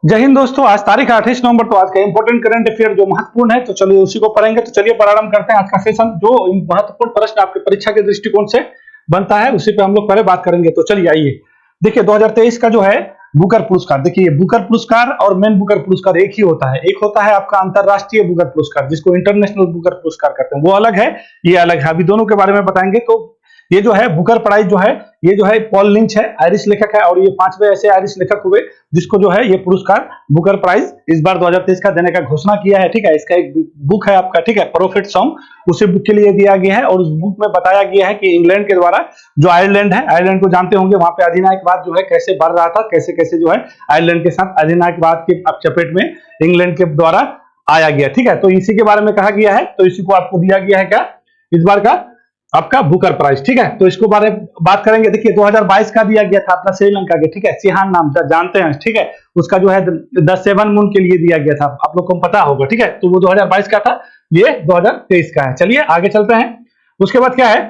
जय हिंद दोस्तों। आज तारीख 28 नवंबर। तो आज का इंपोर्टेंट करंट अफेयर जो महत्वपूर्ण है तो चलिए उसी को पढ़ेंगे। तो चलिए प्रारंभ करते हैं आज का सेशन। जो महत्वपूर्ण प्रश्न आपके परीक्षा के दृष्टिकोण से बनता है उसी पे हम लोग पहले बात करेंगे। तो चलिए आइए देखिए 2023 का जो है बुकर पुरस्कार। देखिए बुकर पुरस्कार और मेन बुकर पुरस्कार एक ही होता है। एक होता है आपका अंतरराष्ट्रीय बुकर पुरस्कार जिसको इंटरनेशनल बुकर पुरस्कार कहते हैं, वो अलग है, ये अलग है। अभी दोनों के बारे में बताएंगे। तो ये जो है बुकर प्राइज जो है ये जो है पॉल लिंच है, आयरिश लेखक है, और ये 5वें ऐसे आयरिश लेखक हुए जिसको जो है ये पुरस्कार बुकर प्राइज इस बार 2023 का देने का घोषणा किया है। ठीक है, इसका एक बुक है आपका, ठीक है, प्रोफेट सॉन्ग, उसी बुक के लिए दिया गया है। और उस बुक में बताया गया है कि इंग्लैंड के द्वारा जो आयरलैंड है, आयरलैंड को जानते होंगे, वहां पे अधिनायकवाद जो है कैसे बढ़ रहा था, कैसे कैसे जो है आयरलैंड के साथ अधिनायकवाद के चपेट में इंग्लैंड के द्वारा आया गया। ठीक है, तो इसी के बारे में कहा गया है। तो इसी को आपको दिया गया है क्या इस बार का आपका बुकर प्राइज। ठीक है, तो इसको बारे में बात करेंगे। देखिए 2022 का दिया गया था अपना श्रीलंका के, ठीक है, सिहान नाम जानते हैं, ठीक है, उसका जो है द 7 मून के लिए दिया गया था, आप लोग को पता होगा। ठीक है, तो वो 2022 का था, ये 2023 का है। चलिए आगे चलते हैं। उसके बाद क्या है,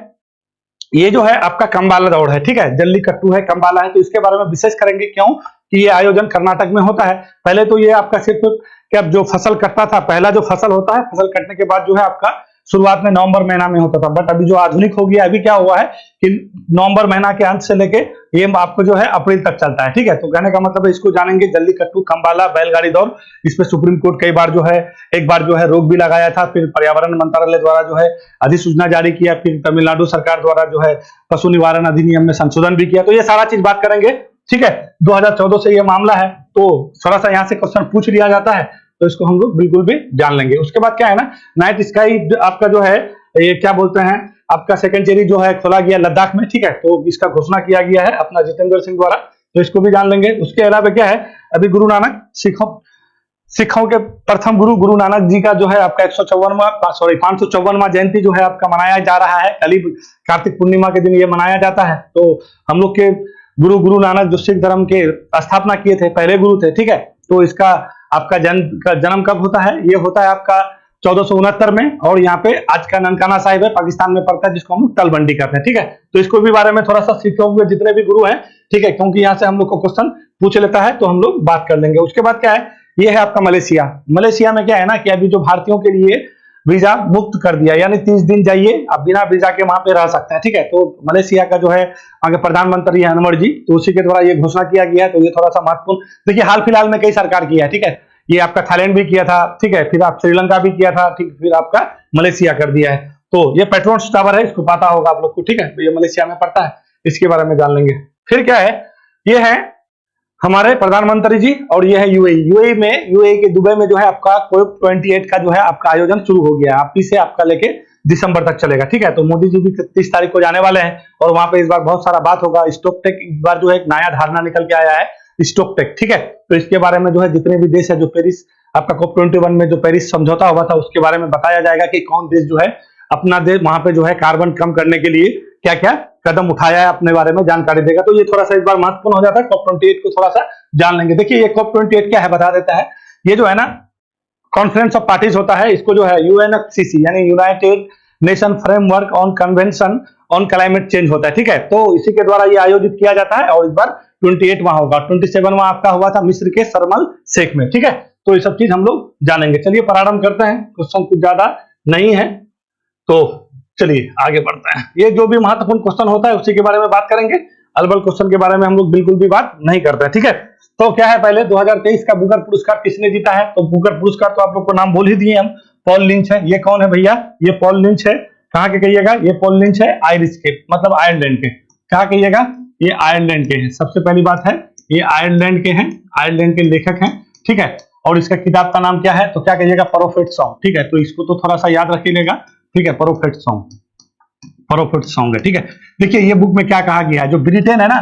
ये जो है आपका कंबाला दौड़ है, ठीक है, जल्लीकट्टू है, कंबाला है। तो इसके बारे में विशेष करेंगे, क्यों कि ये आयोजन कर्नाटक में होता है। पहले तो ये आपका सिर्फ क्या जो फसल कटता था, पहला जो फसल होता है, फसल कटने के बाद जो है आपका शुरुआत में नवंबर महीना में होता था, बट अभी जो आधुनिक हो गया, अभी क्या हुआ है कि नवंबर महीना के अंत से लेके ये आपको जो है अप्रैल तक चलता है। ठीक है, तो कहने का मतलब है, इसको जानेंगे जल्लीकट्टू, कंबाला, बैलगाड़ी दौड़। इस पे सुप्रीम कोर्ट कई बार जो है एक बार जो है रोक भी लगाया था, फिर पर्यावरण मंत्रालय द्वारा जो है अधिसूचना जारी किया, फिर तमिलनाडु सरकार द्वारा जो है पशु निवारण अधिनियम में संशोधन भी किया। तो ये सारा चीज बात करेंगे। ठीक है, 2014 से ये मामला है, तो थोड़ा सा यहाँ से क्वेश्चन पूछ लिया जाता है, तो इसको हम लोग बिल्कुल भी जान लेंगे। उसके बाद क्या है ना, नाइट स्काई आपका जो है ये क्या बोलते हैं आपका सेकेंडरी जो है खोला गया लद्दाख में। ठीक है, तो इसका घोषणा किया गया है अपना जितेंद्र सिंह द्वारा, तो इसको भी जान लेंगे। उसके अलावा क्या है, अभी गुरु नानक सिखों के प्रथम गुरु नानक जी का जो है आपका 554वां जयंती जो है आपका मनाया जा रहा है। कल कार्तिक पूर्णिमा के दिन ये मनाया जाता है। तो हम लोग के गुरु नानक जो सिख धर्म के स्थापना किए थे, पहले गुरु थे। ठीक है, तो इसका आपका जन्म कब होता है, ये होता है आपका 1469 में, और यहाँ पे आज का ननकाना साहिब है, पाकिस्तान में पड़ता है, जिसको हम तलबंडी कहते हैं। ठीक है, तो इसको भी बारे में थोड़ा सा सीखोगे जितने भी गुरु हैं, ठीक है, क्योंकि यहाँ से हम लोग को क्वेश्चन पूछ लेता है, तो हम लोग बात कर लेंगे। उसके बाद क्या है, ये है आपका मलेशिया। मलेशिया में क्या है ना कि अभी जो भारतीयों के लिए वीजा मुक्त कर दिया, यानी 30 दिन जाइए आप बिना वीजा के वहां पे रह सकते हैं। ठीक है, तो मलेशिया का जो है आगे प्रधानमंत्री है अनवर जी, तो उसी के द्वारा ये घोषणा किया गया है। तो ये थोड़ा सा महत्वपूर्ण, देखिए हाल फिलहाल में कई सरकार किया है। ठीक है, ये आपका थाईलैंड भी किया था, ठीक है, फिर आप श्रीलंका भी किया था, ठीक, फिर आपका मलेशिया कर दिया है। तो ये पेट्रोन्स टावर है, इसको पता होगा आप लोग को। ठीक है, तो ये मलेशिया में पड़ता है, इसके बारे में जान लेंगे। फिर क्या है, ये है हमारे प्रधानमंत्री जी, और ये है यूएई के दुबई में जो है आपका COP28 का जो है आपका आयोजन शुरू हो गया है। आप से आपका लेके दिसंबर तक चलेगा। ठीक है, तो मोदी जी भी 30 तारीख को जाने वाले हैं, और वहां पे इस बार बहुत सारा बात होगा। स्टॉकटेक इस बार जो है एक नया धारणा निकल के आया है, स्टॉकटेक। ठीक है, तो इसके बारे में जो है जितने भी देश है जो पेरिस आपका COP21 में जो पेरिस समझौता हुआ था, उसके बारे में बताया जाएगा कि कौन देश जो है अपना देश वहां पे जो है कार्बन कम करने के लिए क्या क्या कदम उठाया है, अपने बारे में जानकारी देगा। तो ये थोड़ा सा इस बार महत्वपूर्ण हो जाता है। COP28 को थोड़ा सा जान लेंगे। देखिए ये COP28 क्या है बता देता है। ये जो है ना कॉन्फ्रेंस ऑफ पार्टीज होता है, इसको जो है UNFCCC यानी United nation framework on convention on climate change होता है। ठीक है, तो इसी के द्वारा ये आयोजित किया जाता है, और इस बार 28वां होगा। 27वां आपका हुआ था मिस्र के शर्म शेख में। ठीक है, तो ये सब चीज हम लोग जानेंगे। चलिए प्रारंभ करते हैं। क्वेश्चन कुछ ज्यादा नहीं है, तो चलिए आगे बढ़ते हैं। ये जो भी महत्वपूर्ण क्वेश्चन होता है उसी के बारे में बात करेंगे। अलबल क्वेश्चन के बारे में हम लोग बिल्कुल भी बात नहीं करते हैं। ठीक है, तो क्या है, पहले 2023 का बुकर पुरस्कार किसने जीता है। तो बुकर पुरस्कार तो आप लोग को नाम बोल ही दिए हम, पॉल लिंच है। ये कौन है भैया, ये पॉल लिंच है। कहाँ के कहिएगा, ये पॉल लिंच है आयरिश के, मतलब आयरलैंड के। कहाँ कहिएगा, ये आयरलैंड के हैं। सबसे पहली बात है ये आयरलैंड के हैं, आयरलैंड के लेखक हैं। ठीक है, और इसका किताब का नाम क्या है, तो क्या कहिएगा, प्रोफेट सॉन्ग। ठीक है, तो इसको तो थोड़ा सा याद रखिएगा। ठीक है, प्रोफेट सॉन्ग है। ठीक है, देखिए ये बुक में क्या कहा गया है। जो ब्रिटेन है ना,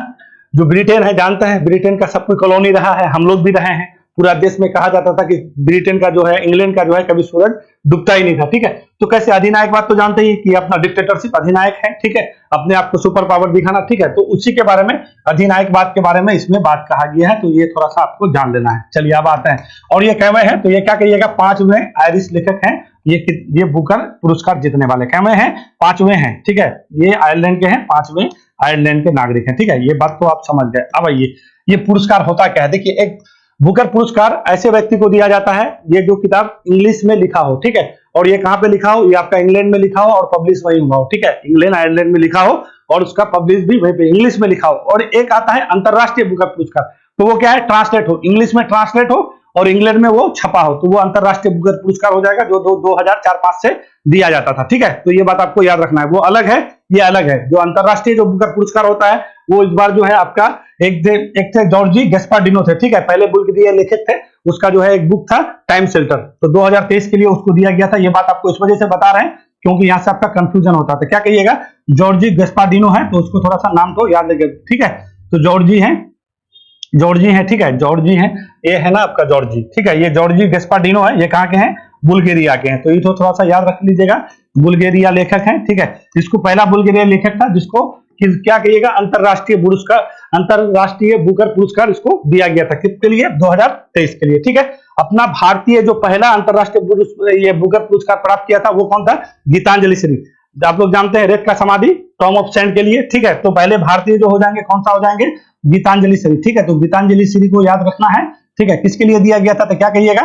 जो ब्रिटेन है जानते हैं, ब्रिटेन का सब कोई कॉलोनी रहा है, हम लोग भी रहे हैं। पूरा देश में कहा जाता था कि ब्रिटेन का जो है, इंग्लैंड का जो है कभी सूरज डूबता ही नहीं था। ठीक है, तो कैसे अधिनायकवाद तो जानते ही कि अपना डिक्टेटरशिप अधिनायक है। ठीक है, अपने आप को सुपर पावर दिखाना। ठीक है, तो उसी के बारे में अधिनायकवाद के बारे में इसमें बात कहा गया है। तो ये थोड़ा सा आपको जान लेना है। चलिए अब आते हैं, और ये कैवे हैं, तो ये क्या कहिएगा, 5वें आयरिश लेखक हैं। ये बुकर पुरस्कार जीतने वाले कैवे हैं, 5वें हैं। ठीक है, ये आयरलैंड के हैं, 5वें आयरलैंड के नागरिक हैं। ठीक है, ये बात तो आप समझ गए। अब आइए ये पुरस्कार होता क्या है। देखिए एक बुकर पुरस्कार ऐसे व्यक्ति को दिया जाता है ये जो किताब इंग्लिश में लिखा हो, ठीक है, और ये कहाँ पे लिखा हो, ये आपका इंग्लैंड में लिखा हो और पब्लिश वही हुआ हो, ठीक है, इंग्लैंड आयरलैंड में लिखा हो और उसका पब्लिश भी वहीं पे इंग्लिश में लिखा हो। और एक आता है अंतरराष्ट्रीय बुकर पुरस्कार, तो वो क्या है, ट्रांसलेट हो, इंग्लिश में ट्रांसलेट हो और इंग्लैंड में वो छपा हो, तो वो अंतरराष्ट्रीय बुकर पुरस्कार हो जाएगा जो 2004-5 से दिया जाता था, ठीक है। तो ये बात आपको याद रखना है, वो अलग है, ये अलग है। जो अंतरराष्ट्रीय जो बुकर पुरस्कार होता है वो इस बार जो है आपका एक थे जॉर्जी गैस्पार्डिनो थे, ठीक है, पहले बुल्गारिया लेखक थे, उसका जो है एक बुक था टाइम शेल्टर, तो 2023 के लिए उसको दिया गया था। ये बात आपको इस वजह से बता रहे हैं क्योंकि यहां से आपका कंफ्यूजन होता था। क्या कहिएगा, जॉर्जी गैस्पार्डिनो है, तो उसको थोड़ा सा नाम तो याद रखिएगा, ठीक है। तो जॉर्जी है, ठीक है, जॉर्जी है, ये है ना आपका जॉर्जी, ठीक है, ये जॉर्जी गैस्पार्डिनो है, ये कहाँ के हैं, बुल्गारिया के हैं, तो ये तो थोड़ा सा याद रख लीजिएगा, बुल्गारिया लेखक हैं, ठीक है। इसको पहला बुल्गारिया लेखक था जिसको क्या कहिएगा, अंतरराष्ट्रीय बुकर पुरस्कार इसको दिया गया था, किसके लिए, 2023 के लिए, ठीक है। अपना भारतीय जो पहला अंतरराष्ट्रीय बुकर पुरस्कार प्राप्त किया था वो कौन था, गीतांजलि श्री, आप लोग जानते हैं रेत का समाधि टॉम ऑफ सेंट के लिए, ठीक है। तो पहले भारतीय जो हो जाएंगे कौन सा हो जाएंगे, गीतांजलि श्री, ठीक है। तो गीतांजलि श्री को याद रखना है, ठीक है, किसके लिए दिया गया था, तो क्या कहिएगा,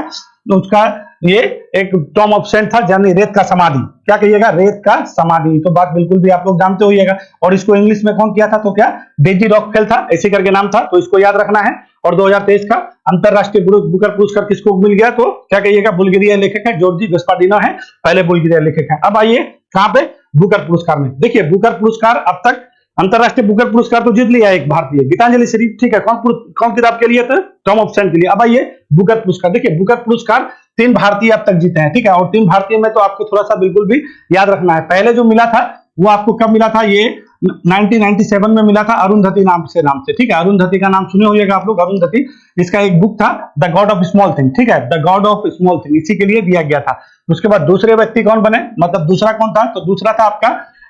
तो उसका ये एक टॉम ऑफ सेंट था, यानी रेत का समाधि, क्या कहिएगा, रेत का समाधि, तो बात बिल्कुल भी आप लोग जानते होइएगा। और इसको इंग्लिश में कौन किया था, तो क्या डेजी रॉकफेल था, ऐसे करके नाम था, तो इसको याद रखना है। और 2023 का अंतरराष्ट्रीय बुकर पुरस्कार किसको मिल गया, तो क्या कहिएगा, बुल्गारिया लेखक है, जॉर्जी गैस्पार्डिनो है, पहले बुल्गारिया लेखक है। अब आइए कहां पे, बुकर पुरस्कार में। देखिए बुकर पुरस्कार अब तक अंतरराष्ट्रीय बुकर पुरस्कार तो जीत लिया एक भारतीय, गीतांजलि श्री, ठीक है, कौन किताब के लिए, तो टॉम ऑफ सेंट के लिए। अब आइए बुकर पुरस्कार, देखिए बुकर पुरस्कार 3 भारतीय अब तक जीते हैं, ठीक है, और 3 भारतीय में तो आपको थोड़ा सा बिल्कुल भी याद रखना है। पहले जो मिला था वो आपको कब मिला था, ये 1997 में मिला था, अरुंधति नाम से, ठीक है, अरुंधति का नाम सुने होइएगा आप लोग, अरुंधति, इसका एक बुक था the god of small thing, ठीक है, the god of small thing, इसी के लिए दिया गया था। उसके बाद दूसरे व्यक्ति कौन बने, मतलब दूसरा कौन था, तो दूसरा था आपका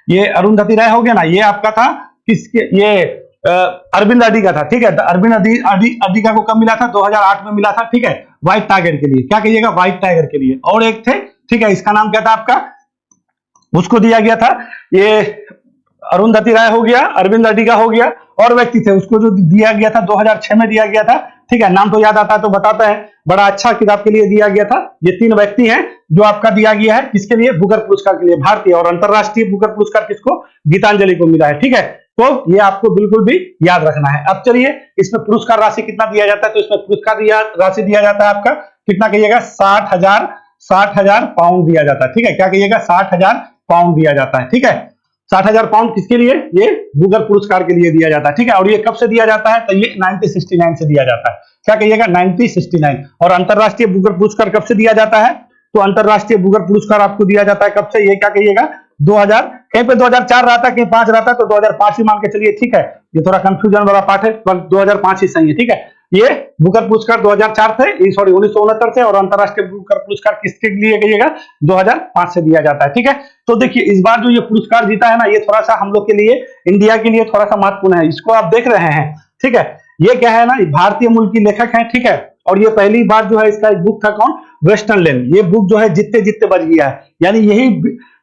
ये अरुंधति राय हो गया ना, ये आपका था किसके, ये अरविंद अडिगा था, ठीक है, अरविंद अडिगा को कब मिला था, 2008 में मिला था, ठीक है, व्हाइट टाइगर के लिए, क्या कहिएगा, व्हाइट टाइगर के लिए। और एक थे, ठीक है, इसका नाम क्या था आपका, उसको दिया गया था, ये अरुंधति राय हो गया, अरविंद अडिगा हो गया, और व्यक्ति थे उसको जो दिया गया था 2006 में दिया गया था, ठीक है, नाम तो याद आता है तो बताता है, बड़ा अच्छा किताब के लिए दिया गया था। ये 3 व्यक्ति हैं जो आपका दिया गया है, किसके लिए, बुकर पुरस्कार के लिए, भारतीय। और अंतरराष्ट्रीय बुकर पुरस्कार किसको, गीतांजलि को मिला है, ठीक है। तो ये आपको बिल्कुल भी याद रखना है। अब चलिए इसमें पुरस्कार राशि कितना दिया जाता है, तो इसमें पुरस्कार राशि दिया जाता है आपका कितना कहिएगा, 60,000 पाउंड दिया जाता है, ठीक है, क्या कहिएगा, 60,000 पाउंड दिया जाता है, ठीक है। 60,000 पाउंड किसके लिए, ये बुकर पुरस्कार के लिए दिया जाता है, ठीक है। और ये कब से दिया जाता है, तो ये 1969 से दिया जाता है, क्या कहिएगा, 1969। और अंतरराष्ट्रीय बुकर पुरस्कार कब से दिया जाता है, तो अंतरराष्ट्रीय बुकर पुरस्कार आपको दिया जाता है कब से, ये क्या कहिएगा, 2000, कहीं पे 2004 रहा था, कहीं 5 रहा था, तो 2005 ही मान के चलिए, ठीक है। ये थोड़ा कंफ्यूजन वाला पार्ट है, पर 2005 ही सही है, ठीक है। ये बुकर पुरस्कार 2004 थे, सॉरी 1969 थे, और अंतरराष्ट्रीय बुकर पुरस्कार किसके लिए कहिएगा, 2005 से दिया जाता है, ठीक है। तो देखिए इस बार जो ये पुरस्कार जीता है ना, ये थोड़ा सा हम लोग के लिए, इंडिया के लिए थोड़ा सा महत्वपूर्ण है। इसको आप देख रहे हैं, ठीक है, ये क्या है ना, भारतीय मूल की लेखक है, ठीक है। और ये पहली बार जो है इसका एक बुक था कौन, वेस्टर्न लैंड, ये बुक जो है जीतते जीतते बच गया है, यानी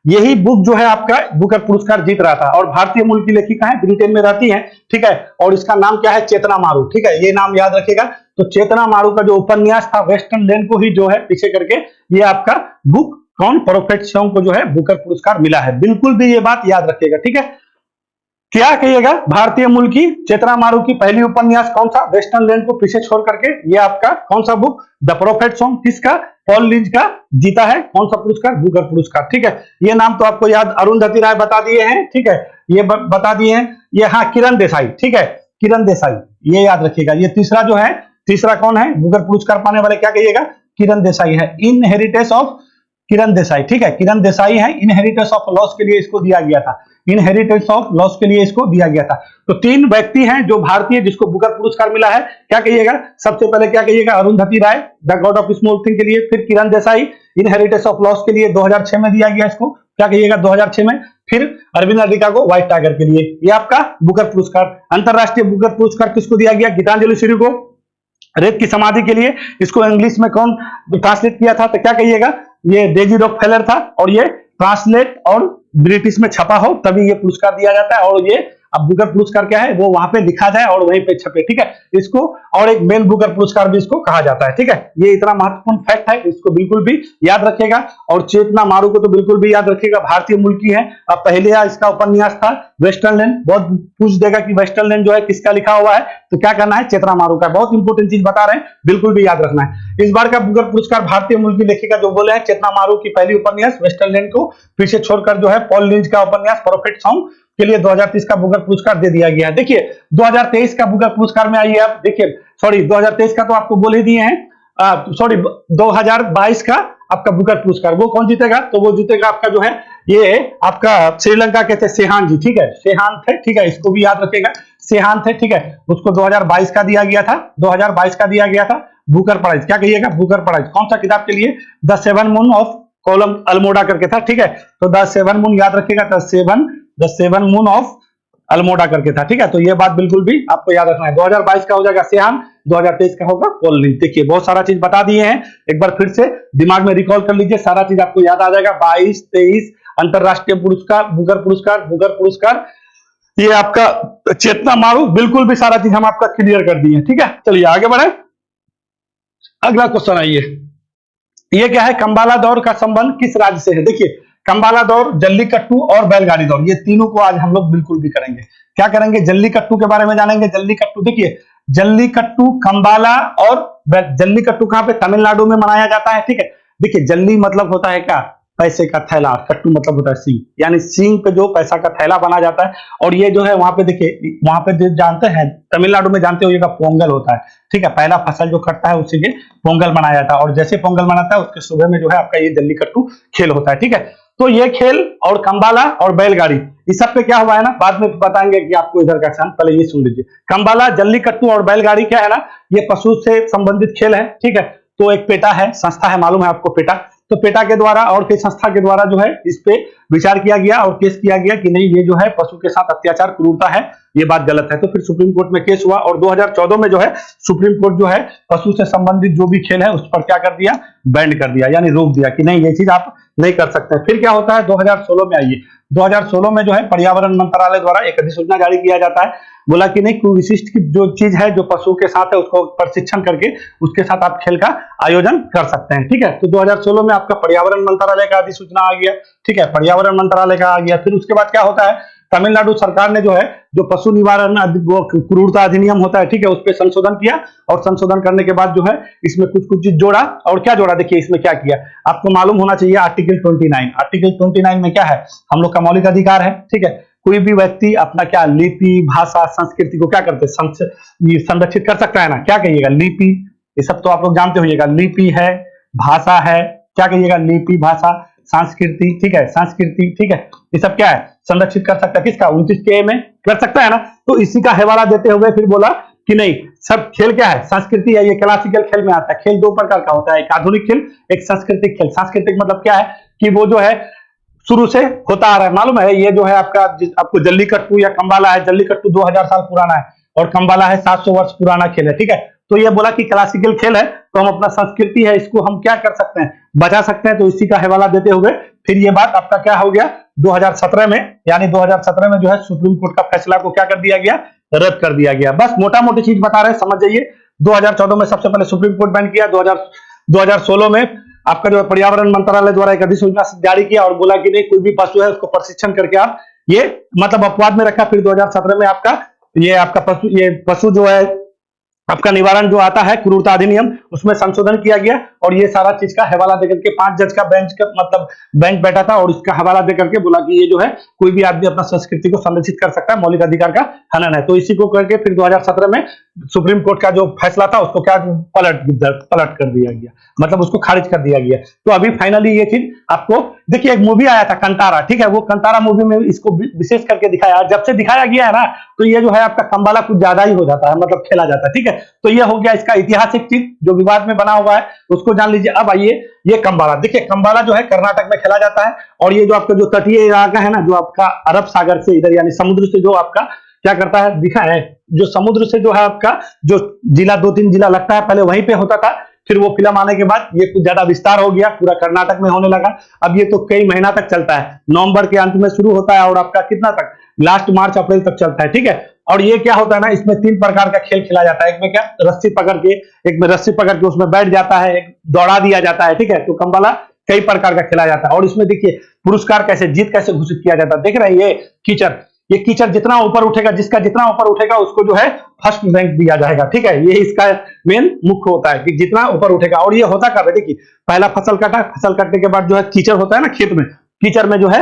यही बुक जो है आपका बुकर पुरस्कार जीत रहा था। और भारतीय मूल की लेखिका है, ब्रिटेन में रहती है, ठीक है, और इसका नाम क्या है, चेतना मारू, ठीक है, ये नाम याद रखिएगा। तो चेतना मारू का जो उपन्यास था वेस्टर्न लैंड को ही जो है पीछे करके ये आपका बुक कौन, प्रोफेट सॉन्ग को जो है बुकर पुरस्कार मिला है, बिल्कुल भी ये बात याद रखिएगा, ठीक है। क्या कहिएगा, भारतीय मूल की चेतना मारू की पहली उपन्यास कौन सा, वेस्टर्न लैंड को पीछे छोड़ करके, ये आपका कौन सा बुक, द प्रोफेट सॉन्ग, किसका, पॉल लिंच का जीता है, कौन सा पुरस्कार, बुकर पुरस्कार, ठीक है। ये नाम तो आपको याद, अरुंधति राय बता दिए हैं, ठीक है, ये बता दिए हैं, ये हाँ किरण देसाई, ठीक है, किरण देसाई, ये याद रखिएगा। ये तीसरा जो है, तीसरा कौन है बुकर पुरस्कार पाने वाले, क्या कहिएगा, किरण देसाई है, इनहेरिटेंस ऑफ किरण देसाई, ठीक है, किरण देसाई है, इनहेरिटेंस ऑफ लॉस के लिए इसको दिया गया था, इनहेरिटेंस ऑफ लॉस के लिए इसको दिया गया था। तो 3 व्यक्ति हैं जो भारतीय जिसको बुकर पुरस्कार मिला है, क्या कहिएगा, सबसे पहले क्या कहिएगा, Arundhati Roy the god of small thing के लिए, फिर Kiran Desai inheritance of loss के लिए 2006 में दिया गया इसको, क्या कहिएगा, 2006 में, फिर अरविंद अडिगा को व्हाइट टाइगर के लिए, ये आपका बुकर पुरस्कार। अंतरराष्ट्रीय बुकर पुरस्कार किसको दिया गया, गीतांजलि श्री को, रेत की समाधि के लिए, इसको इंग्लिश में कौन ट्रांसलेट किया था, तो क्या कहिएगा, ये डेजी रॉकफेलर था, और ये ट्रांसलेट और ब्रिटिश में छपा हो तभी ये पुरस्कार दिया जाता है। और ये अब बुकर पुरस्कार क्या है, वो वहां पे लिखा जाए और वहीं पे छपे, ठीक है, इसको और एक मेन बुकर पुरस्कार भी इसको कहा जाता है, ठीक है। ये इतना महत्वपूर्ण फैक्ट है, इसको बिल्कुल भी याद रखेगा। और चेतना मारू को तो बिल्कुल भी याद रखेगा, भारतीय मूल की है। अब पहले इसका उपन्यास था वेस्टर्न लैंड, बहुत पूछ देगा कि वेस्टर्न लैंड जो है किसका लिखा हुआ है, तो क्या करना है, चेतना मारू का। बहुत इंपॉर्टेंट चीज बता रहे हैं, बिल्कुल भी याद रखना है। इस बार का बुकर पुरस्कार भारतीय मूल की लेखिका जो बोले हैं चेतना मारू की पहली उपन्यास वेस्टर्न लैंड को पीछे छोड़कर जो है पॉल लिंच का उपन्यास परफेक्ट सॉन्ग के लिए 2030 का बुकर पुरस्कार दे दिया गया है। देखिए 2023 का बुकर पुरस्कार में आइए आप, देखिए सॉरी 2023 का तो आपको बोल ही दिए हैं, सॉरी 2022 का आपका बुकर पुरस्कार वो कौन जीतेगा, तो वो जीतेगा आपका जो है ये आपका श्रीलंका के थे सेहान जी, ठीक है, सेहान थे, ठीक है, इसको भी याद रखेगा, सेहान थे, ठीक है। उसको 2022 का दिया गया था, 2022 का दिया गया था बुकर प्राइज। क्या कहिएगा, बुकर प्राइज कौन सा किताब के लिए, द सेवन मून ऑफ कोलम अल्मोडा करके था, ठीक है। तो द सेवन मून याद रखेगा, the seven moon of Almora करके था, ठीक है। तो ये बात बिल्कुल भी आपको याद रखना है। 2022 का हो जाएगा सेहान, 2023 का होगा पॉल लिंच। देखिए बहुत सारा चीज बता दिए हैं, एक बार फिर से दिमाग में रिकॉल कर लीजिए, सारा चीज आपको याद आ जाएगा। 22, 23 अंतरराष्ट्रीय पुरस्कार, बुकर पुरस्कार, ये आपका चेतना मारू, बिल्कुल भी सारा चीज हम आपका क्लियर कर दिए, ठीक है। चलिए आगे बढ़े, अगला क्वेश्चन आइए। ये क्या है, कंबाला दौड़ का संबंध किस राज्य से है। देखिए कंबाला दौड़, जल्लीकट्टू और बैलगाड़ी दौड़, ये तीनों को आज हम लोग बिल्कुल भी करेंगे। क्या करेंगे, जल्लीकट्टू के बारे में जानेंगे। जल्लीकट्टू, देखिए जल्लीकट्टू, कंबाला और जल्लीकट्टू कहां पे, तमिलनाडु में मनाया जाता है, ठीक है। देखिए जल्ली मतलब होता है क्या, पैसे का थैला, कट्टू मतलब होता है सींग, यानी सींग पे जो पैसा का थैला बना जाता है। और ये जो है वहां पे देखिए, वहां पे जानते हैं तमिलनाडु में जानते हो पोंगल होता है, ठीक है, पहला फसल जो कटता है उसी के पोंगल मनाया जाता है। और जैसे पोंगल मनाता है उसके सुबह में जो है आपका ये जल्लीकट्टू खेल होता है, ठीक है। तो ये खेल और कंबाला और बैलगाड़ी, इस सब पे क्या हुआ है ना, बाद में बताएंगे कि आपको इधर का आसान, पहले ये सुन लीजिए। कंबाला, जल्लीकट्टू और बैलगाड़ी क्या है ना, ये पशु से संबंधित खेल है, ठीक है। तो एक पेटा है, संस्था है, मालूम है आपको पेटा, तो पेटा के द्वारा और कई संस्था के द्वारा जो है इस पे विचार किया गया और केस किया गया कि नहीं ये जो है पशु के साथ अत्याचार, क्रूरता है, ये बात गलत है। तो फिर सुप्रीम कोर्ट में केस हुआ और 2014 में जो है सुप्रीम कोर्ट जो है पशु से संबंधित जो भी खेल है उस पर क्या कर दिया, बैंड कर दिया, यानी रोक दिया कि नहीं ये चीज आप नहीं कर सकते। फिर क्या होता है, 2016 में आइए, 2016 में जो है पर्यावरण मंत्रालय द्वारा एक अधिसूचना जारी किया जाता है, बोला कि नहीं कोई विशिष्ट की जो चीज है जो पशु के साथ है उसको प्रशिक्षण करके उसके साथ आप खेल का आयोजन कर सकते हैं, ठीक है। तो 2016 में आपका पर्यावरण मंत्रालय का अधिसूचना आ गया, ठीक है, पर्यावरण मंत्रालय का आ गया। फिर उसके बाद क्या होता है, तमिलनाडु सरकार ने जो है जो पशु निवारण क्रूरता अधिनियम होता है, ठीक है, उस पर संशोधन किया और संशोधन करने के बाद जो है इसमें कुछ चीज जोड़ा। और क्या जोड़ा, देखिए इसमें क्या किया, आपको मालूम होना चाहिए आर्टिकल 29, आर्टिकल 29 में क्या है, हम लोग का मौलिक अधिकार है, ठीक है। कोई भी व्यक्ति अपना क्या लिपि, भाषा, संस्कृति को क्या करते हैं, संरक्षित कर सकता है ना। क्या कहिएगा, लिपि, ये सब तो आप लोग जानते होइएगा, लिपि है, भाषा है, क्या कहिएगा, लिपि, भाषा, संस्कृति, ठीक है, संस्कृति, ठीक है, ये सब क्या है, संरक्षित कर सकता है। किसका, 29 के में कर सकता है ना। तो इसी का हवाला देते हुए फिर बोला कि नहीं सब खेल क्या है, संस्कृति है, ये क्लासिकल खेल में आता है। खेल दो प्रकार का होता है, एक आधुनिक खेल, एक सांस्कृतिक खेल। सांस्कृतिक मतलब क्या है कि वो जो है शुरू से होता आ रहा है, मालूम है, ये जो है आपको जल्लीकट्टू या कंबाला है, जल्लीकट्टू 2000 साल पुराना है और कंबाला है 700 वर्ष पुराना खेल है, ठीक है। तो ये बोला कि क्लासिकल खेल है तो हम अपना संस्कृति है इसको हम क्या कर सकते हैं, बचा सकते हैं। तो इसी का हवाला देते हुए फिर ये बात आपका क्या हो गया, 2017 में, यानी 2017 में जो है सुप्रीम कोर्ट का फैसला को क्या कर दिया गया, रद्द कर दिया गया। बस मोटा मोटी चीज बता रहे हैं, समझ जाइए। 2014 में सबसे पहले सुप्रीम कोर्ट बैन किया, 2016 में आपका जो पर्यावरण मंत्रालय द्वारा एक अधिसूचना जारी किया और बोला कि नहीं कोई भी पशु है उसको प्रशिक्षण करके आप ये मतलब अपवाद में रखा। फिर 2017 में आपका ये पशु जो है आपका निवारण जो आता है क्रूरता अधिनियम, उसमें संशोधन किया गया और ये सारा चीज का हवाला देकर के 5 जज का बेंच बैठा था और इसका हवाला देकर के बोला कि ये जो है कोई भी आदमी अपना संस्कृति को संरक्षित कर सकता है, मौलिक अधिकार का हनन है। तो इसी को करके फिर 2017 में सुप्रीम कोर्ट का जो फैसला था उसको क्या पलट कर दिया गया, मतलब उसको खारिज कर दिया गया। तो अभी फाइनली ये चीज आपको देखिए, एक मूवी आया था कंतारा, ठीक है, वो कंतारा मूवी में इसको विशेष करके दिखाया, जब से दिखाया गया है ना तो ये जो है आपका कंबाला कुछ ज्यादा ही हो जाता है, मतलब खेला जाता है, ठीक है। तो ये हो गया इसका ऐतिहासिक चीज जो विवाद में बना हुआ है उसको जान लीजिए। अब आइए ये कंबाला, देखिए कंबाला जो है कर्नाटक में खेला जाता है और ये जो आपका जो तटीय इलाका है ना, जो आपका अरब सागर से इधर यानी समुद्र से जो आपका क्या करता है दिखा है, जो समुद्र से जो है आपका जो जिला 2-3 जिला लगता है पहले वहीं पे होता था, फिर वो फिल्म आने के बाद ये कुछ ज्यादा विस्तार हो गया, पूरा कर्नाटक में होने लगा। अब ये तो कई महीना तक चलता है, नवंबर के अंत में शुरू होता है और आपका कितना तक, लास्ट मार्च अप्रैल तक चलता है, ठीक है। और ये क्या होता है ना, इसमें 3 प्रकार का खेल खेला जाता है। एक में क्या, रस्सी पकड़ के, एक में रस्सी पकड़ के उसमें बैठ जाता है, एक दौड़ा दिया जाता है, ठीक है। तो कंबाला कई प्रकार का खेला जाता है। और इसमें देखिए पुरस्कार कैसे, जीत कैसे घोषित किया जाता है, देख रहे हैं ये कीचड़, ये कीचड़ जितना ऊपर उठेगा, जिसका जितना ऊपर उठेगा उसको जो है फर्स्ट रैंक दिया जाएगा, ठीक है। ये इसका मेन मुख्य होता है कि जितना ऊपर उठेगा। और ये होता कब है, देखिए पहला फसल काटा, फसल काटने के बाद जो है कीचड़ होता है ना खेत में, कीचड़ में जो है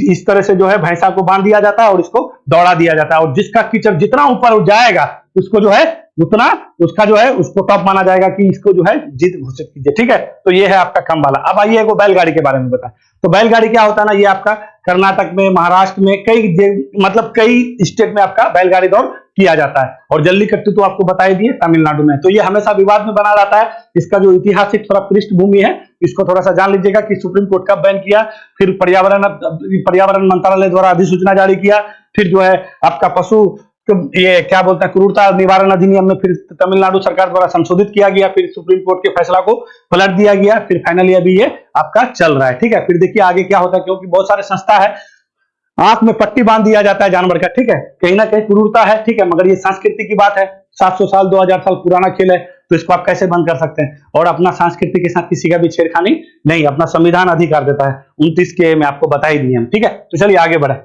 इस तरह से जो है भैंसा को बांध दिया जाता है और इसको दौड़ा दिया जाता है। और जिसका कीचड़ जितना ऊपर उठ जाएगा उसको जो है उतना, उसका जो है उसको टॉप माना जाएगा कि इसको जो है जीत घोषित कीजिए, ठीक है। तो ये है आपका कंबाला। अब आइए वो बैलगाड़ी के बारे में बताएं। तो बैलगाड़ी क्या होता है ना, ये आपका कर्नाटक में, महाराष्ट्र में, मतलब कई स्टेट में आपका बैलगाड़ी दौड़ किया जाता है। और जल्लीकट्टू तो आपको बता ही दिए तमिलनाडु में। तो ये हमेशा विवाद में बना रहता है। इसका जो ऐतिहासिक थोड़ा पृष्ठभूमि है इसको थोड़ा सा जान लीजिएगा कि सुप्रीम कोर्ट कब बैन किया, फिर पर्यावरण मंत्रालय द्वारा अधिसूचना जारी किया, फिर जो है आपका पशु ये क्या बोलते हैं क्रूरता निवारण अधिनियम में फिर तमिलनाडु सरकार द्वारा संशोधित किया गया, फिर सुप्रीम कोर्ट के फैसला को पलट दिया गया, फिर फाइनली अभी ये आपका चल रहा है, ठीक है। फिर देखिए आगे क्या होता है, क्योंकि बहुत सारे संस्था है, आंख में पट्टी बांध दिया जाता है जानवर का, ठीक है। कहीं ना कहीं क्रूरता है, ठीक है, मगर ये संस्कृति की बात है। 700 साल 2000 साल पुराना खेल है, तो इसको आप कैसे बंद कर सकते हैं। और अपना संस्कृति के साथ किसी का भी छेड़खानी नहीं, अपना संविधान अधिकार देता है 29 के में आपको बता ही दिए हम, ठीक है। तो चलिए आगे बढ़े।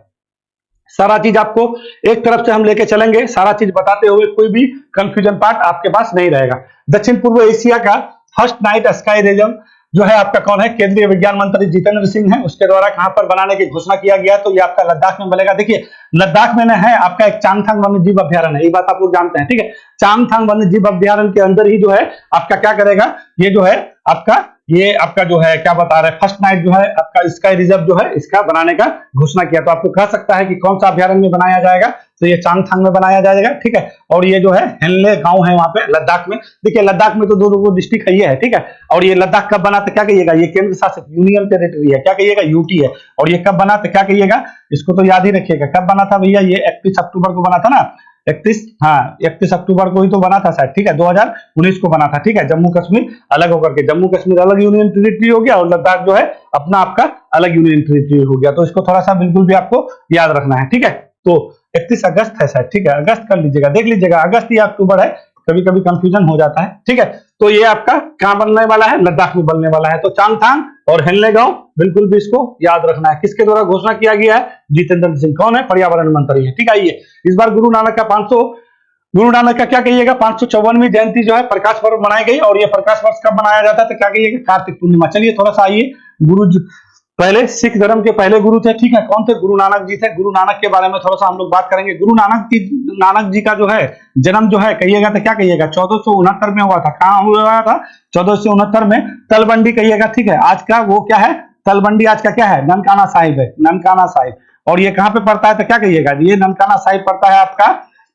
सारा चीज आपको एक तरफ से हम लेके चलेंगे, सारा चीज बताते हुए, कोई भी कंफ्यूजन पार्ट आपके पास नहीं रहेगा। दक्षिण पूर्व एशिया का फर्स्ट नाइट स्काई रेजम जो है आपका कौन है, केंद्रीय विज्ञान मंत्री जितेंद्र सिंह है, उसके द्वारा कहां पर बनाने की घोषणा किया गया, तो ये आपका लद्दाख में बनेगा। देखिए लद्दाख में है आपका एक चांगथांग वन्य जीव अभ्यारण्य है, ये बात आप लोग जानते हैं, ठीक है। चांगथांग वन्य जीव अभ्यारण्य के अंदर ही जो है आपका क्या करेगा, ये जो है आपका, ये आपका जो है क्या बता रहे हैं, फर्स्ट नाइट जो है आपका स्काई रिजर्व जो है इसका बनाने का घोषणा किया। तो आपको कह सकता है कि कौन सा अभ्यारण्य में बनाया जाएगा, तो ये चांगथांग में बनाया जाएगा, ठीक है। और ये जो है हेनले गांव है वहां पे लद्दाख में। देखिए लद्दाख में तो दो डिस्ट्रिक्ट है, ठीक है। और ये लद्दाख कब बना तो क्या कहिएगा, ये केंद्र शासित यूनियन टेरिटरी है, क्या कहिएगा, यूटी है। और ये कब बना तो क्या कहिएगा, इसको तो याद ही रखिएगा, कब बना था भैया, ये 31 अक्टूबर को बना था ना, 31 अक्टूबर को ही तो बना था शायद, ठीक है, 2019 को बना था, ठीक है। जम्मू कश्मीर अलग होकर के, जम्मू कश्मीर अलग यूनियन टेरिटरी हो गया और लद्दाख जो है अपना आपका अलग यूनियन टेरिटरी हो गया। तो इसको थोड़ा सा बिल्कुल भी आपको याद रखना है, ठीक है। तो 31 अगस्त है शायद, ठीक है, अगस्त कर लीजिएगा, देख लीजिएगा अगस्त या अक्टूबर है, कभी कभी कंफ्यूजन हो जाता है, ठीक है। तो ये आपका कहां बनने वाला है, लद्दाख में बनने वाला है। तो चांगथांग और हेनले गांव बिल्कुल भी इसको याद रखना है। किसके द्वारा घोषणा किया गया है, जितेंद्र सिंह, कौन है, पर्यावरण मंत्री है, ठीक है। आइए इस बार गुरु नानक का क्या कहिएगा, 554वीं जयंती जो है प्रकाश पर्व मनाई गई। और ये प्रकाश वर्ष कब मनाया जाता है, तो क्या कहिएगा, कार्तिक पूर्णिमा। चलिए थोड़ा सा आइए, पहले सिख धर्म के पहले गुरु थे, ठीक है, कौन थे, गुरु नानक जी थे। गुरु नानक के बारे में थोड़ा सा हम लोग बात करेंगे। गुरु नानक जी का जो है जन्म जो है कहिएगा तो क्या कहिएगा, 1469 में हुआ था। कहां हुआ था, 1469 में तलवंडी कहिएगा, ठीक है। आज का वो क्या है, तलवंडी आज का क्या है, ननकाना साहिब है, ननकाना साहिब। और ये कहां पे पड़ता है तो क्या कहिएगा, ये ननकाना साहिब पड़ता है आपका,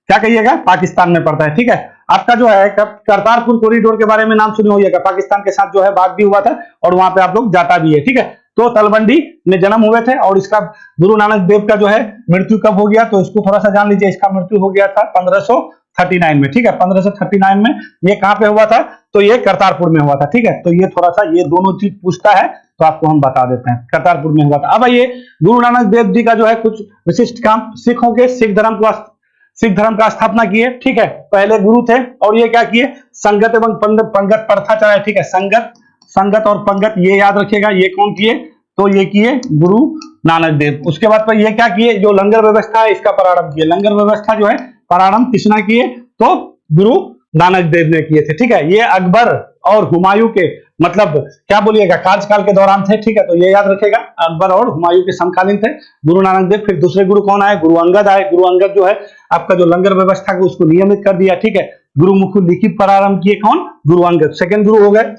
क्या कहिएगा, पाकिस्तान में पड़ता है, ठीक है। आपका जो है करतारपुर कॉरिडोर के बारे में नाम सुने होइएगा, पाकिस्तान के साथ जो है बात भी हुआ था और वहां पे आप लोग जाता भी है, ठीक है। तो तलवंडी में जन्म हुए थे। और इसका गुरु नानक देव का जो है मृत्यु कब हो गया, तो इसको थोड़ा सा जान लीजिए। इसका मृत्यु हो गया था 1539 में, ठीक है, 1539 में। ये कहां पे हुआ था, तो ये करतारपुर में हुआ था, ठीक है। तो ये थोड़ा सा ये दोनों चीज पूछता है तो आपको हम बता देते हैं, करतारपुर में हुआ था। अब ये गुरु नानक देव जी का जो है कुछ विशिष्ट काम, सिखों के सिख धर्म का स्थापना किए, ठीक है, पहले गुरु थे। और ये क्या किए, संगत एवं पंगत प्रथा चलाए, ठीक है। संगत और पंगत ये याद रखिएगा, ये कौन किए, तो ये किए गुरु नानक देव। उसके बाद पर ये क्या किए, जो लंगर व्यवस्था है इसका प्रारंभ किए। लंगर व्यवस्था जो है प्रारंभ किसने किए, तो गुरु नानक देव ने किए थे, ठीक है। ये अकबर और हुमायूं के मतलब क्या बोलिएगा कार्यकाल के दौरान थे, ठीक है। तो ये याद रखेगा, अकबर और हुमायूं के समकालीन थे गुरु नानक देव। फिर दूसरे गुरु कौन आए, गुरु अंगद आए। गुरु अंगद जो है आपका जो लंगर व्यवस्था को उसको नियमित कर दिया, ठीक है। गुरुमुख लिखित प्रारंभ किए कौन, गुरु अंगद, सेकंड गुरु हो गए।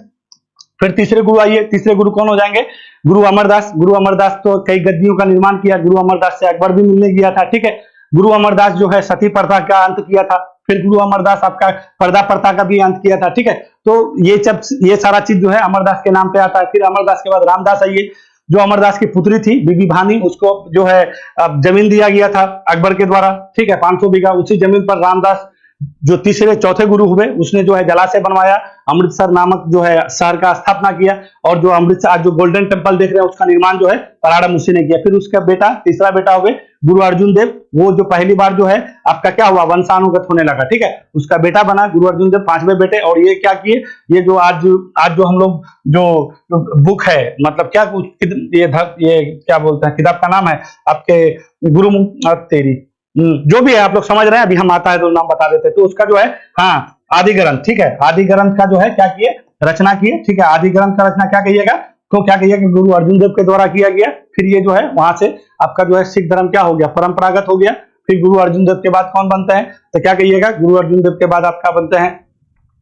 फिर तीसरे गुरु आइए, तीसरे गुरु कौन हो जाएंगे, गुरु अमरदास। गुरु अमरदास तो कई गद्दियों का निर्माण किया। गुरु अमरदास से अकबर भी मिलने गया था, ठीक है। गुरु अमरदास जो है सती प्रथा का अंत किया था। फिर गुरु अमरदास आपका पर्दा प्रथा का भी अंत किया था, ठीक है। तो ये सारा चीज जो है अमरदास के नाम पे आता है। फिर अमरदास के बाद रामदास आइए, जो अमरदास की पुत्री थी बीबी भानी, उसको जो है जमीन दिया गया था अकबर के द्वारा, ठीक है, 500 बीघा। उसी जमीन पर रामदास जो तीसरे चौथे गुरु हुए, उसने जो है जलाशय बनवाया, अमृतसर नामक जो है शहर का स्थापना किया, और जो अमृतसर जो गोल्डन टेम्पल देख रहे हैं उसका निर्माण जो है पराड़म उसी ने किया। फिर उसका बेटा, तीसरा बेटा हो गए गुरु अर्जुन देव, वो जो पहली बार जो है आपका क्या हुआ, वंशानुगत होने लगा, ठीक है, उसका बेटा बना गुरु अर्जुन देव, पांचवें बेटे। और ये क्या किए, ये जो आज जो हम लोग जो बुक है, मतलब क्या ये क्या बोलते हैं, किताब का नाम है आपके गुरु तेरी, जो भी है आप लोग समझ रहे हैं, अभी हम आता है तो नाम बता देते। तो उसका जो है, हाँ, आदि ग्रंथ, ठीक है, आदि ग्रंथ का जो है क्या किए, रचना किए, ठीक है। आदि ग्रंथ का रचना क्या कहिएगा, तो क्या कहिएगा, गुरु अर्जुन देव के द्वारा किया गया। फिर ये जो है वहां से आपका जो है सिख धर्म क्या हो गया, परंपरागत हो गया। फिर गुरु अर्जुन देव के बाद कौन बनते हैं, तो क्या कहिएगा, गुरु अर्जुन देव के बाद आपका बनते हैं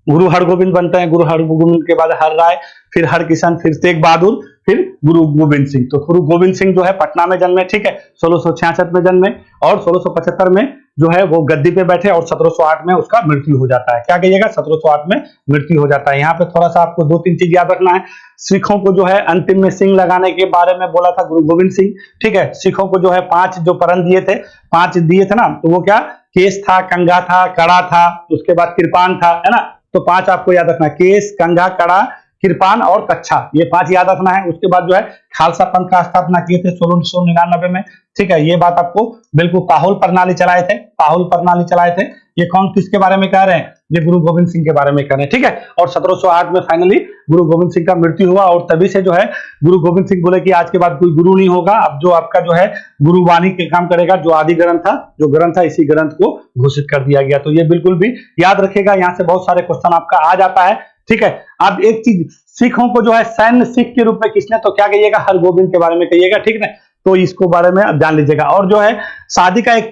गुरु हरगोविंद बनते हैं। गुरु हरगोविंद के बाद हर राय, फिर हरकिशन, फिर तेग बहादुर, फिर गुरु गोविंद सिंह। तो गुरु गोविंद सिंह जो है पटना में जन्मे, ठीक है, 1666 में जन्मे, और 1675 में जो है वो गद्दी पे बैठे, और 1708 में उसका मृत्यु हो जाता है। क्या कहिएगा, 1708 में मृत्यु हो जाता है। यहाँ पे थोड़ा सा आपको 2-3 चीज याद रखना है। सिखों को जो है अंतिम में सिंह लगाने के बारे में बोला था गुरु गोविंद सिंह, ठीक है। सिखों को जो है 5 जो परण दिए थे, 5 दिए थे ना, तो वो क्या, केस था, कंघा था, कड़ा था, उसके बाद कृपान था, है ना। तो 5 आपको याद रखना है, केस, कंघा, कड़ा, कृपान और कच्छा, ये 5 याद रखना है। उसके बाद जो है खालसा पंथ का स्थापना किए थे 1699 में, ठीक है। ये बात आपको बिल्कुल ताहुल प्रणाली चलाए थे, ताहुल प्रणाली चलाए थे। ये कौन किसके बारे में कह रहे हैं, ये गुरु गोविंद सिंह के बारे में कह रहे हैं, ठीक है। और 1708 में फाइनली गुरु गोविंद सिंह का मृत्यु हुआ, और तभी से जो है गुरु गोविंद सिंह बोले कि आज के बाद कोई गुरु नहीं होगा, अब जो आपका जो है गुरुवाणी के काम करेगा। जो आदि ग्रंथ था, जो ग्रंथ था, इसी ग्रंथ को घोषित कर दिया गया। तो ये बिल्कुल भी याद रखेगा, यहाँ से बहुत सारे क्वेश्चन आपका आ जाता है, ठीक है। अब एक चीज, सिखों को जो है सैन्य सिख के रूप में किसने, तो क्या कहिएगा, हरगोविंद के बारे में कहिएगा, ठीक है। तो इसको बारे में जान लीजिएगा। और जो है शादी का एक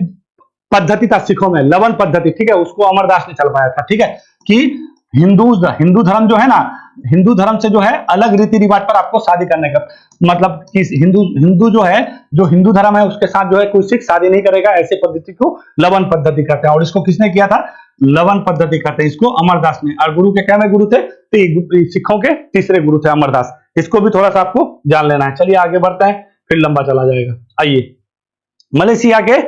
पद्धति था सिखों में, लवन पद्धति, ठीक है, उसको अमरदास ने चलवाया था, ठीक है। कि हिंदू धर्म जो है ना, हिंदू धर्म से जो है अलग रीति रिवाज पर आपको शादी करने का, मतलब कि हिंदू जो है, जो हिंदू धर्म है उसके साथ जो है कोई सिख शादी नहीं करेगा, ऐसे पद्धति को लवन पद्धति कहते हैं। और इसको किसने किया था, लवन पद्धति कहते हैं इसको, अमरदास ने। और गुरु के क्या गुरु थे, तो सिखों के तीसरे गुरु थे अमरदास। इसको भी थोड़ा सा आपको जान लेना है। चलिए आगे बढ़ते हैं, फिर लंबा चला जाएगा। आइए, मलेशिया के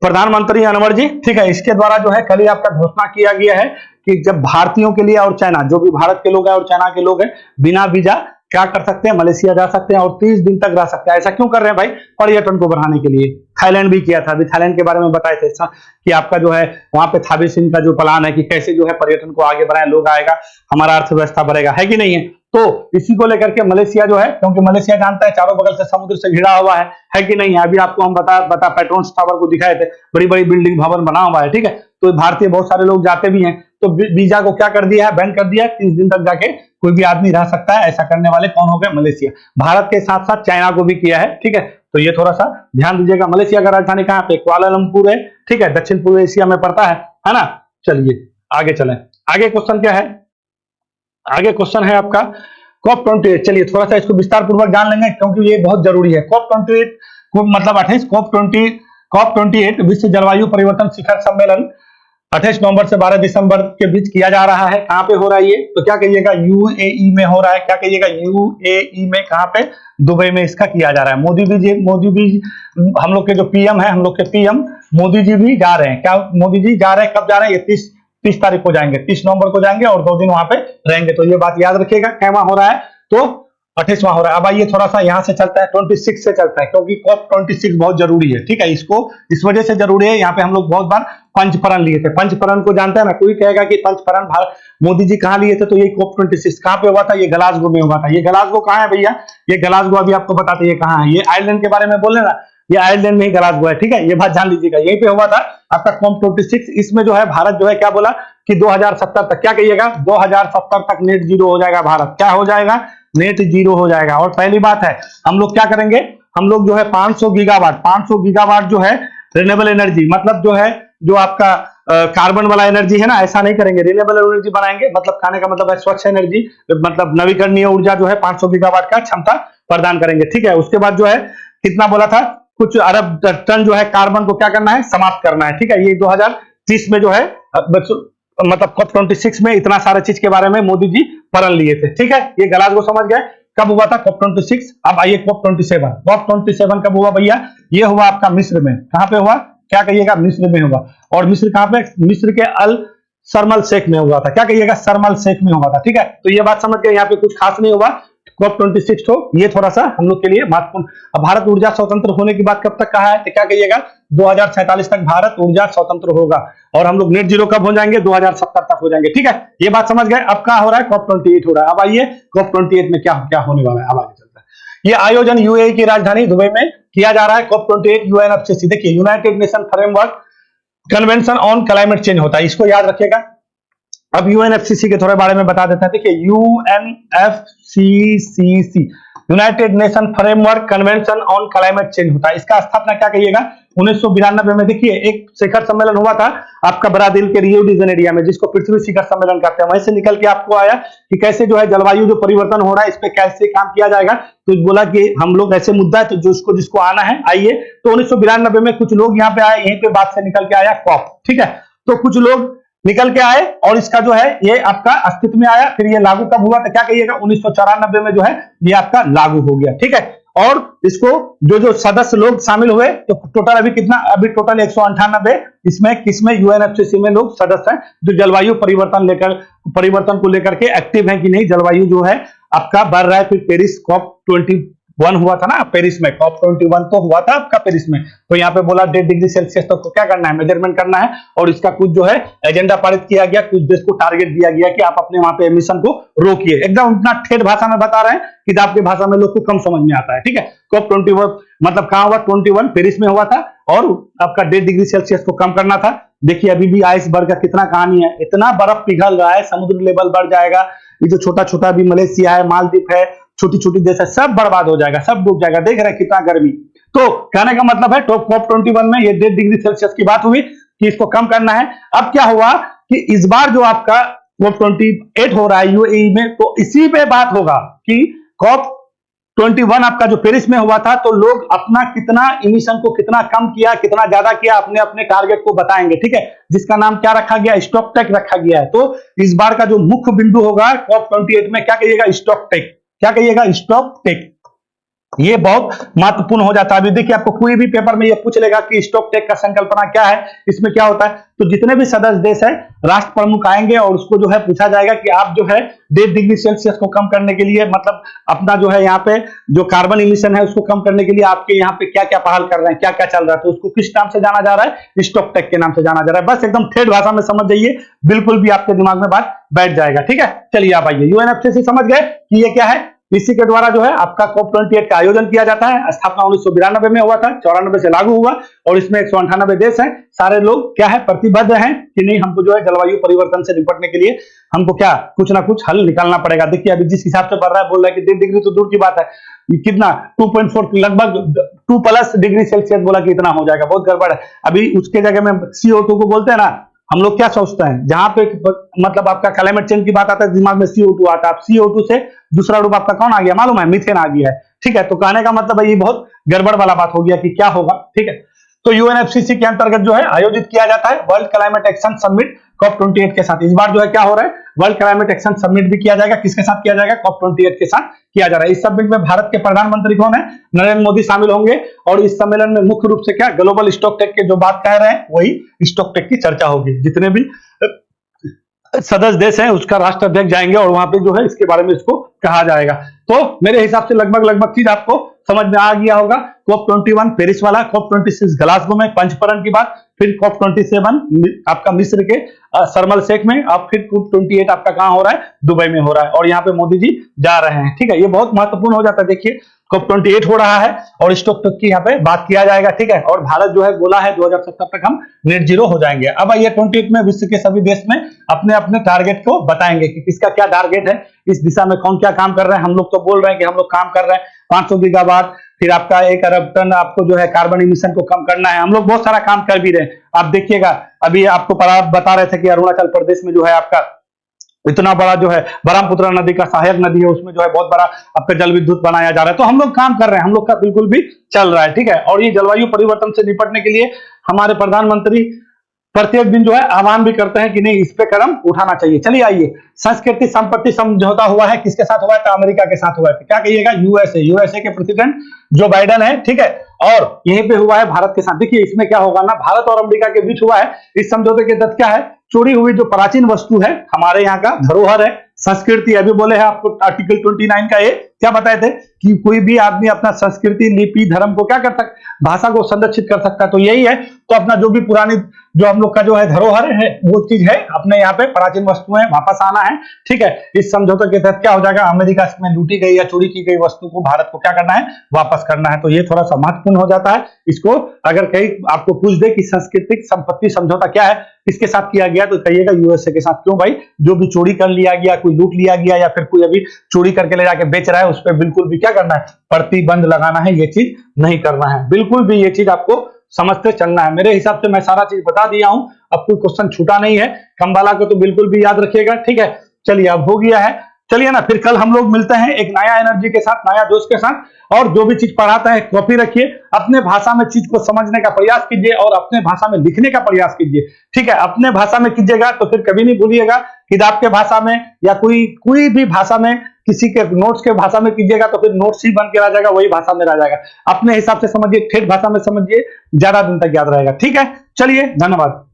प्रधानमंत्री अनवर जी, ठीक है, इसके द्वारा जो है कल ही आपका घोषणा किया गया है कि जब भारतीयों के लिए और चाइना, जो भी भारत के लोग हैं और चाइना के लोग हैं, बिना वीजा क्या कर सकते हैं, मलेशिया जा सकते हैं और 30 दिन तक रह सकते हैं। ऐसा क्यों कर रहे हैं भाई, पर्यटन को बढ़ाने के लिए। थाईलैंड भी किया था, अभी थाईलैंड के बारे में बताए थे कि आपका जो है वहां पे थाबी सिंह का जो प्लान है कि कैसे जो है पर्यटन को आगे बढ़ाएं, लोग आएगा, हमारा अर्थव्यवस्था बढ़ेगा, है कि नहीं है। तो इसी को लेकर के मलेशिया जो है, क्योंकि मलेशिया जानता है चारों बगल से समुद्र से घिरा हुआ है कि नहीं है। अभी आपको हम बता पेट्रोन्स टावर को दिखाए थे, बड़ी बड़ी बिल्डिंग भवन बना हुआ है, ठीक है। तो भारतीय बहुत सारे लोग जाते भी हैं, तो वीजा को क्या कर दिया है, बैन कर दिया है। 30 दिन तक जाके कोई भी आदमी रह सकता है। ऐसा करने वाले कौन हो गए, मलेशिया। भारत के साथ साथ चाइना को भी किया है, ठीक है। तो ये थोड़ा सा ध्यान दीजिएगा। मलेशिया का राजधानी कहाँ पे, कुआलालंपुर है, ठीक है, दक्षिण पूर्व एशिया में पड़ता है ना। चलिए आगे चलें। आगे क्वेश्चन क्या है, आगे क्वेश्चन है आपका COP28। चलिए थोड़ा सा इसको विस्तार पूर्वक जान लेंगे, क्योंकि ये बहुत जरूरी है। COP28 को मतलब 28 COP28 विश्व जलवायु परिवर्तन शिखर सम्मेलन 28 नवंबर से 12 दिसंबर के बीच किया जा रहा है। कहां पे हो रहा है ये, तो क्या कहिएगा, UAE में हो रहा है। क्या कहिएगा, UAE में, कहां पे, दुबई में इसका किया जा रहा है। मोदी भी हम लोग के जो PM है, हम लोग के PM मोदी जी भी जा रहे हैं। क्या मोदी जी जा रहे हैं, कब जा रहे हैं, ये 30 तारीख को जाएंगे, 30 नवंबर को जाएंगे और 2 दिन वहां पे रहेंगे। तो ये बात याद रखिएगा, कैवा हो रहा है, तो 28वां हो रहा है। अब आइए थोड़ा सा यहाँ से चलता है, 26 से चलता है, क्योंकि COP26 बहुत जरूरी है, ठीक है। इसको इस वजह से जरूरी है, यहाँ पे हम लोग बहुत बार पंचपरण लिए थे। पंचपरण को जानते हैं ना, कोई कहेगा कि पंचपरण मोदी जी कहाँ लिए थे, तो ये COP26 कहाँ पे हुआ था, ये ग्लासगो में हुआ था। ये ग्लासगो कहाँ है भैया, ये ग्लासगो अभी आपको बताते हैं कहाँ है। ये आयरलैंड के बारे में बोले ना, ये आयरलैंड में ही ग्लासगो है, ठीक है। ये बात जान लीजिएगा, यहीं पे हुआ था आपका COP26। इसमें जो है भारत जो है क्या बोला कि 2070 तक, क्या कहिएगा, 2070 तक नेट जीरो हो जाएगा भारत। क्या हो जाएगा, नेट जीरो हो जाएगा। और पहली बात है, हम लोग क्या करेंगे, हम लोग जो है 500 गीगावाट जो है रिन्यूएबल एनर्जी, मतलब जो है जो आपका कार्बन वाला एनर्जी है ना, ऐसा नहीं करेंगे, रिन्यूएबल एनर्जी बनाएंगे। मतलब खाने का मतलब है स्वच्छ एनर्जी, मतलब नवीकरणीय ऊर्जा जो है 500 गीगावाट का क्षमता प्रदान करेंगे, ठीक है। उसके बाद जो है कितना बोला था, कुछ अरब टन जो है कार्बन को क्या करना है, समाप्त करना है, ठीक है। ये 2030 में जो है मतलब COP26 में इतना सारा चीज के बारे में मोदी जी प्रण लिए थे, ठीक है। ये ग्लासगो समझ गए, कब हुआ था COP26। अब आइए COP27 कब हुआ भैया, ये हुआ आपका मिस्र में। कहां पे हुआ, क्या कहिएगा, मिस्र में होगा। और मिस्र कहां पे, मिस्र के अल शर्मल शेख में हुआ था। क्या कहिएगा, शर्मल शेख में हुआ था। ठीक है, तो ये बात समझ गए, यहाँ पे कुछ खास नहीं होगा। COP26 तो ये थोड़ा सा हम लोग के लिए महत्वपूर्ण। अब भारत ऊर्जा स्वतंत्र होने की बात कब तक कहा है, तो क्या कहिएगा, 2047 तक भारत ऊर्जा स्वतंत्र होगा। और हम लोग नेट जीरो कब हो जाएंगे, 2070 तक हो जाएंगे। ठीक है, ये बात समझ गए। अब क्या हो रहा है, COP28 हो रहा है। अब आइए COP28 में क्या क्या होने वाला है, अब आगे चलता है। ये आयोजन यूएई की राजधानी दुबई में किया जा रहा है। COP28 UNFCCC, देखिए United nation framework convention on climate change होता है, इसको याद रखिएगा। अब यूएनएफसीसी के थोड़े बारे में बता देते हैं। देखिए UNFCCC United nation framework convention on climate change होता है। इसका स्थापना क्या कहिएगा, 1992 में। देखिए एक शिखर सम्मेलन हुआ था आपका ब्राजील के रियो डी जेनेरिया में, जिसको पृथ्वी शिखर सम्मेलन कहते हैं। वहीं से निकल के आपको आया कि कैसे जो है जलवायु जो परिवर्तन हो रहा है, इस पे कैसे काम किया जाएगा। तो बोला कि हम लोग ऐसे मुद्दा है तो जिसको आना है आइए। तो 1992 में कुछ लोग यहाँ पे आए, यहीं पे बात से निकल के आया कॉप। ठीक है, तो कुछ लोग निकल के आए और इसका जो है ये आपका अस्तित्व में आया। फिर ये लागू कब हुआ, तो क्या कहिएगा, 1994 में जो है ये आपका लागू हो गया। ठीक है, और इसको जो सदस्य लोग शामिल हुए, तो टोटल अभी कितना, अभी टोटल 198 इसमें किसमें, यूएनएफसीसी में लोग सदस्य हैं जो जलवायु परिवर्तन को लेकर के एक्टिव है कि नहीं, जलवायु जो है आपका बढ़ रहा है। फिर पेरिस COP21 हुआ था ना पेरिस में, COP21 तो हुआ था आपका पेरिस में। तो यहाँ पे बोला 1.5 डिग्री सेल्सियस तक तो क्या करना है, मेजरमेंट करना है। और इसका कुछ जो है एजेंडा पारित किया गया, कुछ देश को टारगेट दिया गया कि आप अपने वहां पे एमिशन को रोकिए। एकदम इतना ठेठ भाषा में बता रहे हैं, किताब की भाषा में लोग को कम समझ में आता है। ठीक है, COP21 मतलब कहां हुआ, 21 पेरिस में हुआ था और आपका 1.5 डिग्री सेल्सियस को कम करना था। देखिए अभी भी आइसबर्ग का कितना कहानी है, इतना बर्फ पिघल रहा है, समुद्र लेवल बढ़ जाएगा। ये जो छोटा छोटा भी मलेशिया है, मालदीव है, छोटी छोटी देश है, सब बर्बाद हो जाएगा, सब डूब जाएगा। देख रहे हैं कितना गर्मी। तो कहने का मतलब है COP21 में ये 1.5 डिग्री सेल्सियस की बात हुई कि इसको कम करना है। अब क्या हुआ कि इस बार जो आपका COP28 हो रहा है यूएई में, तो इसी पे बात होगा कि COP21 आपका जो पेरिस में हुआ था, तो लोग अपना कितना इमिशन को कितना कम किया, कितना ज्यादा किया, अपने अपने टारगेट को बताएंगे। ठीक है, जिसका नाम क्या रखा गया, स्टॉक टेक रखा गया है। तो इस बार का जो मुख्य बिंदु होगा COP28 में, क्या कहिएगा, स्टॉक टेक। क्या कहिएगा, स्टॉक टेक। ये बहुत महत्वपूर्ण हो जाता है। अभी देखिए आपको कोई भी पेपर में ये पूछ लेगा कि स्टॉक टेक का संकल्पना क्या है, इसमें क्या होता है। तो जितने भी सदस्य देश है, राष्ट्र प्रमुख आएंगे और उसको जो है पूछा जाएगा कि आप जो है 1.5 डिग्री सेल्सियस को कम करने के लिए, मतलब अपना जो है यहाँ पे जो कार्बन इमिशन है उसको कम करने के लिए आपके यहाँ पे क्या क्या पहल कर रहे हैं, क्या क्या चल रहा है। तो उसको किस नाम से जाना जा रहा है, स्टॉक टेक के नाम से जाना जा रहा है। बस एकदम ठेठ भाषा में समझ जाइए, बिल्कुल भी आपके दिमाग में बात बैठ जाएगा। ठीक है, चलिए आप आइए, यूएनएफसीसी समझ गए कि ये क्या है। इसी के द्वारा जो है आपका COP28 का आयोजन किया जाता है। स्थापना 1992 में हुआ था, 94 से लागू हुआ और इसमें 198 देश हैं। सारे लोग क्या है, प्रतिबद्ध हैं कि नहीं, हमको जो है जलवायु परिवर्तन से निपटने के लिए हमको क्या कुछ ना कुछ हल निकालना पड़ेगा। देखिए अभी जिस हिसाब से बढ़ रहा है, बोल रहा है कि 1.5 डिग्री तो दूर की बात है, कितना 2.4 लगभग 2+ डिग्री सेल्सियस बोला कि इतना हो जाएगा, बहुत गड़बड़ है। अभी उसके जगह में CO2 को बोलते हैं ना, हम लोग क्या सोचते हैं, जहां पे मतलब आपका क्लाइमेट चेंज की बात आता है, दिमाग में CO2 आता है। अब CO2 से दूसरा रूप आपका कौन आ गया मालूम है, मीथेन आ गया है। ठीक है, तो कहने का मतलब है ये बहुत गड़बड़ वाला बात हो गया कि क्या होगा। ठीक है, तो यूएनएफसीसी के अंतर्गत जो है आयोजित किया जाता है world climate action summit COP28 के साथ। इस बार जो है क्या हो रहा है, वर्ल्ड क्लाइमेट एक्शन समिट भी किया जाएगा। किसके साथ किया जाएगा, COP28 के साथ किया जा रहा है। इस समिट में भारत के प्रधानमंत्री कौन है, नरेंद्र मोदी शामिल होंगे। और इस सम्मेलन में मुख्य रूप से क्या, ग्लोबल स्टॉक टेक के जो बात कह रहे हैं वही स्टॉक टेक की चर्चा होगी। जितने भी सदस्य देश हैं उसका राष्ट्राध्यक्ष जाएंगे और वहां पे जो है इसके बारे में इसको कहा जाएगा। तो मेरे हिसाब से लगभग चीज आपको समझ में आ गया होगा। COP21 पेरिस वाला, COP26 ग्लासगो में पंचपरन की बात, फिर COP27 आपका मिस्र के शर्मल शेख में, अब फिर COP28 आपका कहां हो रहा है, दुबई में हो रहा है। और यहाँ पे मोदी जी जा रहे हैं। ठीक है, ये बहुत महत्वपूर्ण हो जाता है। देखिए COP28 हो रहा है और स्टॉक टेक की यहाँ पे बात किया जाएगा। ठीक है, और भारत जो है बोला है 2070 तक हम नेट जीरो हो जाएंगे। अब ये 28 में विश्व के सभी देश में अपने अपने टारगेट को बताएंगे कि किसका क्या टारगेट है, इस दिशा में कौन क्या काम कर रहे हैं। हम लोग तो बोल रहे हैं कि हम लोग काम कर रहे हैं 500 गीगावाट, फिर आपका 1 अरब टन आपको जो है कार्बन इमिशन को कम करना है। हम लोग बहुत सारा काम कर भी रहे हैं। आप देखिएगा अभी आपको बता रहे थे कि अरुणाचल प्रदेश में जो है आपका इतना बड़ा जो है ब्रह्मपुत्र नदी का सहायक नदी है, उसमें जो है बहुत बड़ा आपका जल विद्युत बनाया जा रहा है। तो हम लोग काम कर रहे हैं, हम लोग का बिल्कुल भी चल रहा है। ठीक है, और ये जलवायु परिवर्तन से निपटने के लिए हमारे प्रधानमंत्री प्रत्येक दिन जो है आह्वान भी करते हैं कि नहीं, इस पे कदम उठाना चाहिए। चलिए आइए, संस्कृति संपत्ति समझौता हुआ है, किसके साथ हुआ है? तो अमेरिका के साथ हुआ है। क्या कहिएगा? यूएसए के प्रेसिडेंट जो बाइडेन है, ठीक है, और यहीं पे हुआ है भारत के साथ। देखिए इसमें क्या होगा ना, भारत और अमेरिका के बीच हुआ है। इस समझौते के तहत क्या है? चोरी हुई जो प्राचीन वस्तु है, हमारे यहाँ का धरोहर है, संस्कृति, अभी बोले हैं आपको आर्टिकल 29 का ये क्या बताए थे कि कोई भी आदमी अपना संस्कृति, लिपि, धर्म को क्या कर सकता, भाषा को संरक्षित कर सकता है। तो यही है। तो अपना जो भी पुरानी जो हम लोग का जो है धरोहर है, वो चीज है अपने यहाँ पे, प्राचीन वस्तुएं वापस आना है, ठीक है। इस समझौते के तहत क्या हो जाएगा? अमेरिका में लूटी गई या चोरी की गई वस्तु को भारत को क्या करना है? वापस करना है। तो ये थोड़ा सा महत्वपूर्ण हो जाता है। इसको अगर कहीं आपको पूछ दे कि सांस्कृतिक संपत्ति समझौता क्या है, किसके साथ किया गया, तो कहिएगा यूएसए के साथ। क्यों भाई? जो भी चोरी कर लिया गया, कोई लूट लिया गया या फिर कोई अभी चोरी करके ले जाके बेच रहा है, उस पर बिल्कुल भी क्या करना है? प्रतिबंध लगाना है। ये चीज नहीं करना है, बिल्कुल भी। ये चीज आपको समझते चलना है। मेरे हिसाब से मैं सारा चीज बता दिया हूं, अब कोई क्वेश्चन छूटा नहीं है। कम्बाला को तो बिल्कुल भी याद रखिएगा, ठीक है। चलिए अब हो गया है, चलिए ना, फिर कल हम लोग मिलते हैं एक नया एनर्जी के साथ, नया जोश के साथ। और जो भी चीज पढ़ाता है कॉपी रखिए, अपने भाषा में चीज को समझने का प्रयास कीजिए और अपने भाषा में लिखने का प्रयास कीजिए, ठीक है। अपने भाषा में कीजिएगा तो फिर कभी नहीं भूलिएगा। किताब के भाषा में या कोई भी भाषा में, किसी के नोट्स के भाषा में कीजिएगा तो फिर नोट्स ही बन के रह जाएगा, वही भाषा में रह जाएगा। अपने हिसाब से समझिए, ठेठ भाषा में समझिए, ज्यादा दिन तक याद रहेगा, ठीक है। चलिए, धन्यवाद।